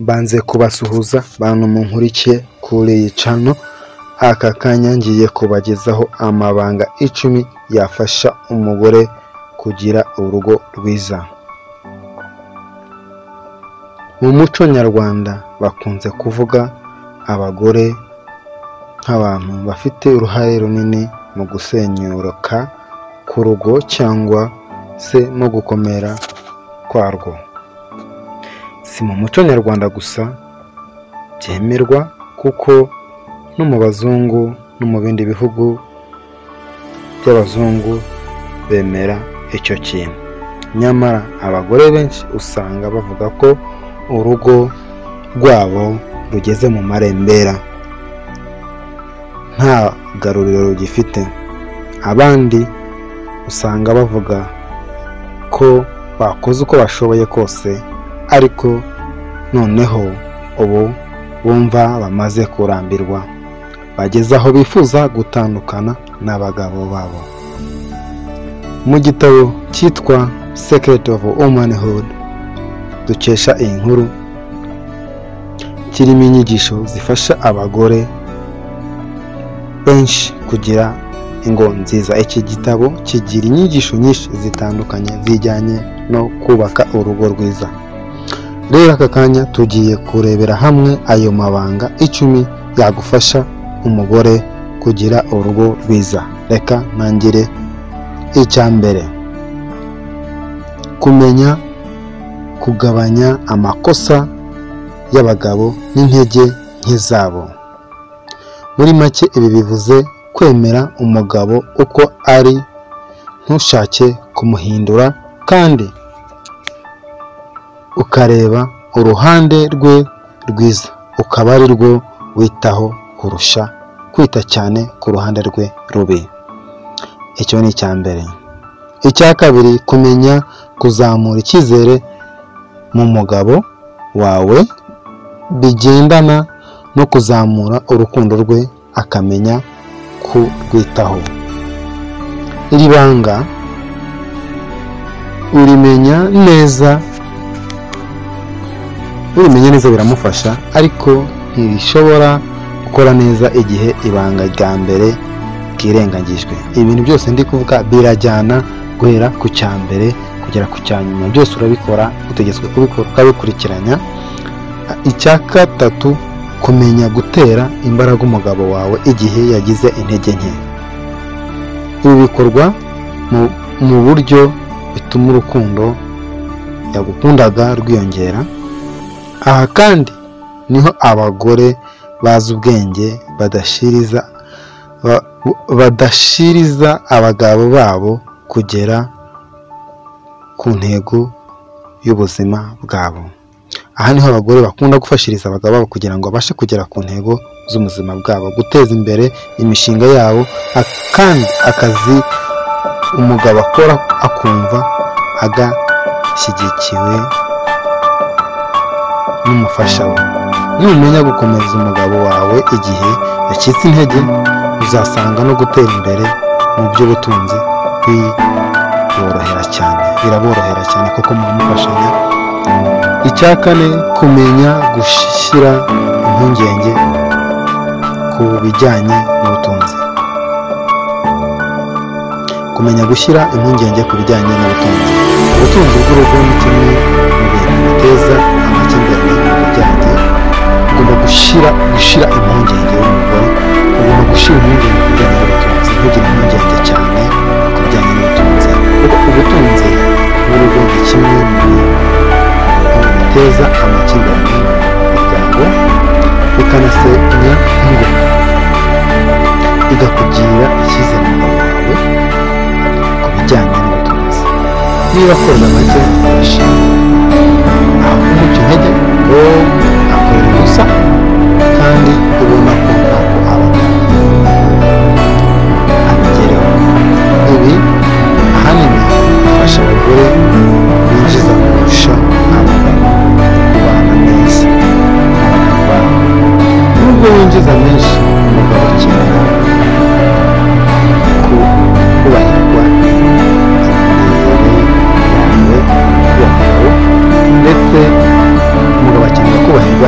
Banze kubasuhuza bantu munkurikiye kuri iyi channel. Aka kanya ngiye kubagezaho amabanga 10 yafasha umugore kugira urugo rwiza. Mu muco nyarwanda bakunze kuvuga abagore nk'abantu bafite uruhare runini mu gusenyuka ku rugo cyangwa se no gukomera kwarwo. Si mu muco nyarwanda gusa byemerwa, kuko no mu bazungu no mu bindi bihugu by'abazungu bemera icyo kintu. Nyamara abagore benshi usanga bavuga ko urugo rwabo rugeze mu marembera, nta garuriro rugifite. Abandi usanga bavuga ko bakoze uko bashoboye kose, ariko noneho ubu bumva bamaze kurambirwa, bageze aho bifuza gutandukana n'abagabo babo. Mu gitabo cyitwa Secret of Womanhood dukesha iyi nkuru, kirimo inyigisho zifasha abagore benshi kugira ingo nziza. Iki gitabo kigira inyigisho nyinshi zitandukanye zijyanye no kubaka urugo rwiza. Rero aka kanya tugiye kurebera hamwe ayo mabanga 10 yagufasha umugore kugira urugo rwiza. Reka ntangire. Icya mbere, kumenya kugabanya amakosa y'abagabo n'intege nke zabo. Muri make ibi bivuze kwemera umugabo uko ari, ntushake kumuhindura, kandi ukareba uruhande rwe rwiza, ukaba ari rwo witaho kurusha kwita cyane ku ruhande rwe rubi. Icyo ni icya mbere. Icya kabiri, kumenya kuzamura icyizere mu mugabo wawe bigendana no kuzamura urukundo rwe, akamenya kurwitaho. Iri banga urimenya neza biramufasha, ariko ntirishobora gukora neza igihe ibanga rya mbere bwirengagijwe. Ibintu byose ndi kuvuga birajyana guhera ku cya mbere kugera ku cya nyuma, byose urabikora, utegetswe kubikora ukabikurikiranya. Icya gatatu, kumenya gutera imbaraga umugabo wawe igihe yagize intege nke. Ibi bikorwa mu buryo bituma urukundo yagukundaga rwiyongera. Aha kandi niho abagore bazi ubwenge badashiriza abagabo babo kugera ku ntego y'ubuzima bwabo. Aha niho abagore bakunda gufashiriza abagabo babo kugira ngo babashe kugera ku ntego z'ubuzima bwabo, guteza imbere imishinga yabo, kandi akazi umugabo akora akumva agashyigikiwe n'umufasha we. Numenya gukomeza umugabo wawe igihe yacitse intege, uzasanga no gutera imbere mu by'ubutunzi biraborohera cyane kuko mumufashanya. Icya kane, kumenya gushyira impungenge ku bijyanye n'ubutunzi. Kumenya gushyira impungenge ku bijyanye n'ubutunzi. Ubutunzi bw'urugo ni kimwe mu bintu biteza amakimbirane mu bijyanye. Ugomba gushyira impungenge y'umugore, ugomba gushyira impungenge ku bijyanye n'ubutunzi, ntugire impungenge cyane ku bijyanye n'ubutunzi, kuko ubutunzi bw'urugo ni kimwe mu bintu biteza amakimbirane mu miryango, bikanasenya ingo, bigakugirira icyizere mu wawe ku bijyanye n'ubutunzi. Niba akorera make urashima, aho umucyo intege ngo akorera ubusa, kandi ubona ko ntabwo abigereho. Ibi ahanini bifasha abagore binjiza kurusha abagabo kubana neza n'abagabo babo. Nubwo winjiza menshi, umugabo akenera kubahirwa imbere yawe, ndetse umugabo akenera kubahirwa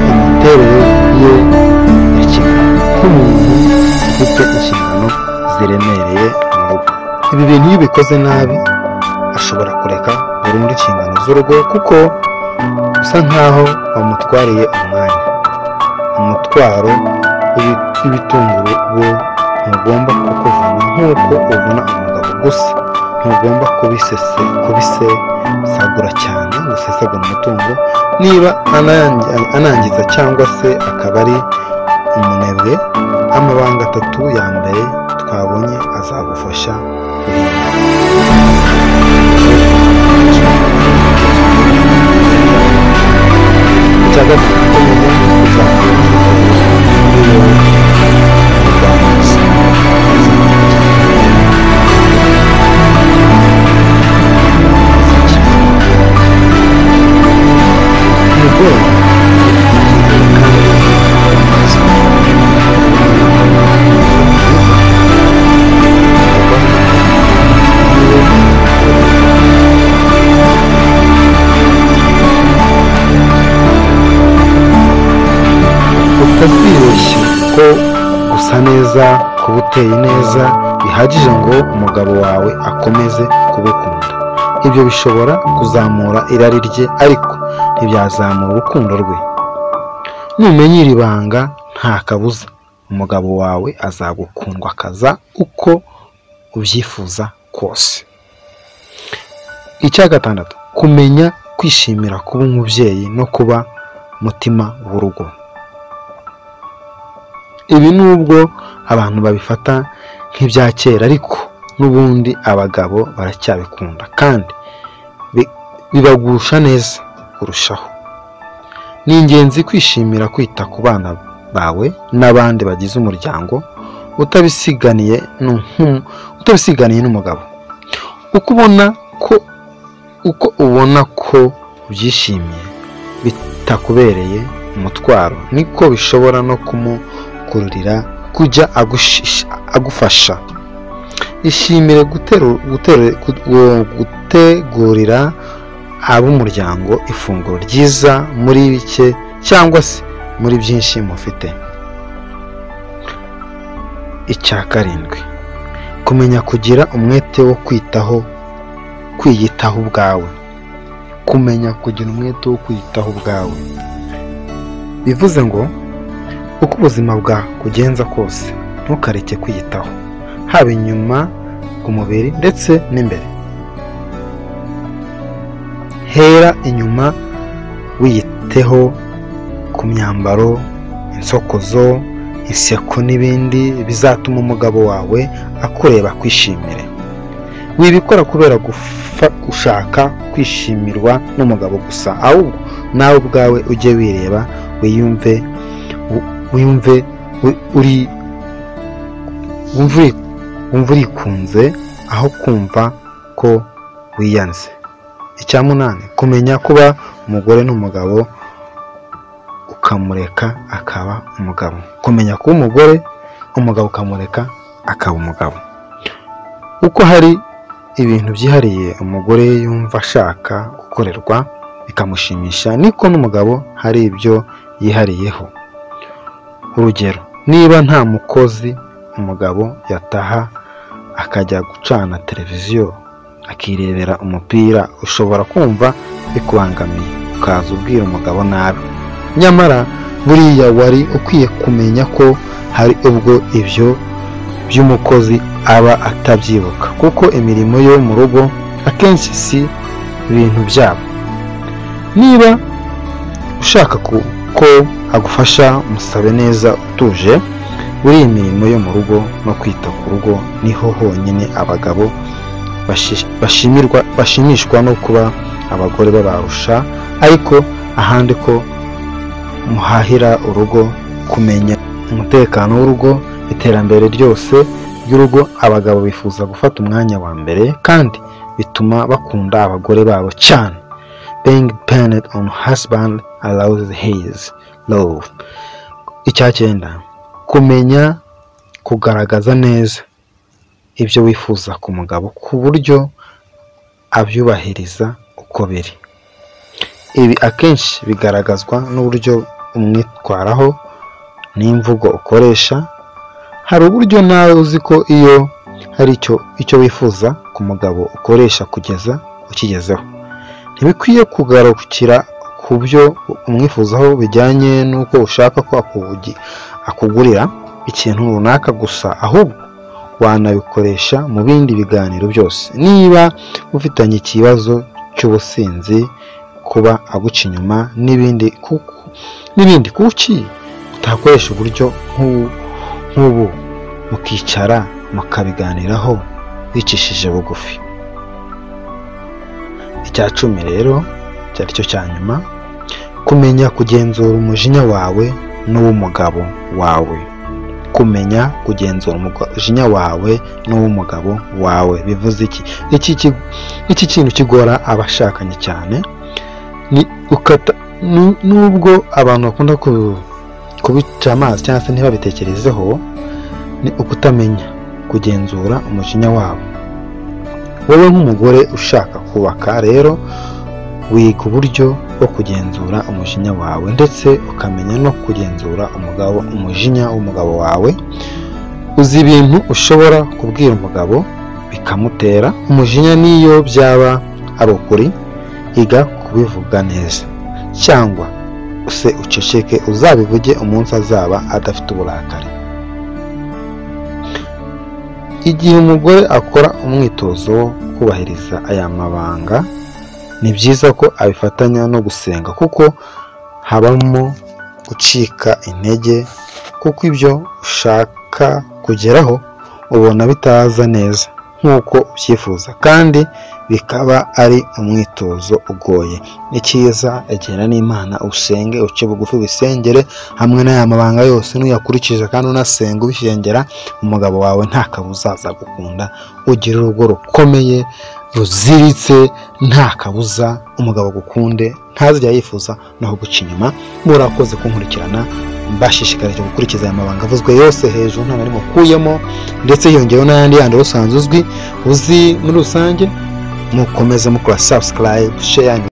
ubikoze nabi ashobora kureka burundu inshingano z'urugo kuko usa nkaho wamutwariye umutwaro w'ibitunguru wo ntugomba kukuvuna nk'uko uvuna umugabo, gusa ntugomba kubisesagura cyane, gusesagura umutungo. Niba anangiza cyangwa se akaba ari umunebwe, amabanga 3 ya mbere twabonye azagufasha utazibeshya ko gusa neza, kuba uteye neza bihagije ngo umugabo wawe akomeze kugukunda. Ibyo bishobora kuzamura irari rye ariko ntibyazamura urukundo rwe. Numenya iri banga nta kabuza umugabo wawe azagukundwakaza uko ubyifuza kose. Icya 6, kumenya kwishimira kuba umubyeyi no kuba mutima w'urugo. Ibi nubwo abantu babifata nk'ibya kera ariko n'ubundi abagabo baracyabikunda kandi bibagusha neza kurushaho. Ni ingenzi kwishimira kwita ku bana bawe n'abandi bagize umuryango utabisiganiye n'umugabo. Uko ubona ko ubyishimiye bitakubereye umutwaro, niko bishobora no kumukururira kujya agufasha. Ishimire gutegurira ab'umuryango ifunguro ryiza muri bike cyangwa se muri byinshi mufite. Icya 7, kumenya kugira umwete wo kwiyitaho ubwawe. Kumenya kugira umwete wo kwiyitaho ubwawe bivuze ngo uko ubuzima bwakugenza kose ntukareke kwiyitaho, haba inyuma ku mubiri ndetse n'imbere. Hera inyuma wiyiteho ku myambaro, insokozo, inseko n'ibindi bizatuma umugabo wawe akureba kwishimire. Wibikora kubera gushaka kwishimirwa n'umugabo gusa, ahubwo nawe ubwawe ujye wireba, wumve urikunze aho kumva ko wiyanze. Icya 8, kumenya kuba umugore n'umugabo ukamureka akaba umugabo. Kumenya kuba umugabo ukamureka akaba umugabo. Uko hari ibintu byihariye umugore yumva ashaka gukorerwa bikamushimisha, niko n'umugabo hari ibyo yihariyeho. Urugero, niba nta mukozi, umugabo yataha akajya gucana televiziyo akirebera umupira, ushobora kumva bikubangamiye ukaza ubwira umugabo nabi. Nyamara buriya wari ukwiye kumenya ko hari ubwo ibyo by'umukozi aba atabyibuka, kuko imirimo yo mu rugo akenshi si ibintu byabo. Niba ushaka ko agufasha, musabe neza utuje. Buri imirimo yo mu rugo no kwita ku rugo niho honyine abagabo bashimishwa no kuba abagore babarusha, ariko ahandi ko muhahira urugo. Kumenya umutekano w'urugo, iterambere ryose ry'urugo, abagabo bifuza gufata umwanya wa mbere kandi bituma bakunda abagore babo cyane. Being dependent on husband allows his love. Icya 9, kumenya kugaragaza neza ibyo wifuza ku mugabo ku buryo abyubahiriza uko biri. Ibi akenshi bigaragazwa n'uburyo umwitwaraho n'imvugo ukoresha. Hari uburyo nawe uzi ko iyo hari icyo wifuza ku mugabo ukoresha kugeza ukigezeho. Ntibikwiye kugarukira ku byo umwifuzaho bijyanye n'uko ushaka ko akugurira ikintu runaka gusa, ahubwo wanabikoresha mu bindi biganiro byose. Niba ufitanye ikibazo cy'ubusinzi, kuba aguca inyuma n'ibindi, kuki utakoresha uburyo nk'ubu mukicara mukabiganiraho bicishije bugufi. Icya 10 rero cyari cyo cya nyuma, kumenya kugenzura umujinya wawe n'uw'umugabo wawe. Kumenya kugenzura umujinya wawe n'uw'umugabo wawe bivuze iki? Iki kintu kigora abashakanye cyane, nubwo abantu bakunda kubica amazi cyangwa se ntibabitekerezeho, ni ukutamenya kugenzura umujinya wabo. Wowe nk'umugore ushaka kubaka rero, wiga uburyo bwo kugenzura umujinya wawe, ndetse ukamenya no kugenzura umujinya w'umugabo wawe. Uzi ibintu ushobora kubwira umugabo bikamutera umujinya, niyo byaba ari ukuri, iga kubivuga neza, cyangwa use uceceke, uzabivuge umunsi azaba adafite uburakari. Igihe umugore akora umwitozo wo kubahiriza aya mabanga, ni byiza ko abifatanya no gusenga, kuko habamo gucika intege, kuko ibyo ushaka kugeraho ubona bitaza neza nk'uko ubyifuza, kandi bikaba ari umwitozo ugoye. Ni cyiza egera n'Imana, usenge, uce bugufi, wisengere hamwe n'aya mabanga yose. Nuyakurikiza kandi unasenga ubisengera, umugabo wawe nta kabuza azagukunda, ugira urugo rukomeye ruziritse, nta kabuza umugabo agukunde, ntazajya yifuza naho guca inyuma. Murakoze kunkurikirana, mbashishikarije gukurikiza aya mabanga avuzwe yose hejuru, nta na rimwe ukuyemo, ndetse yongeyeho n'ayandi yandi usanzwe uzi muri rusange. Mukomeze mukora subscribe, share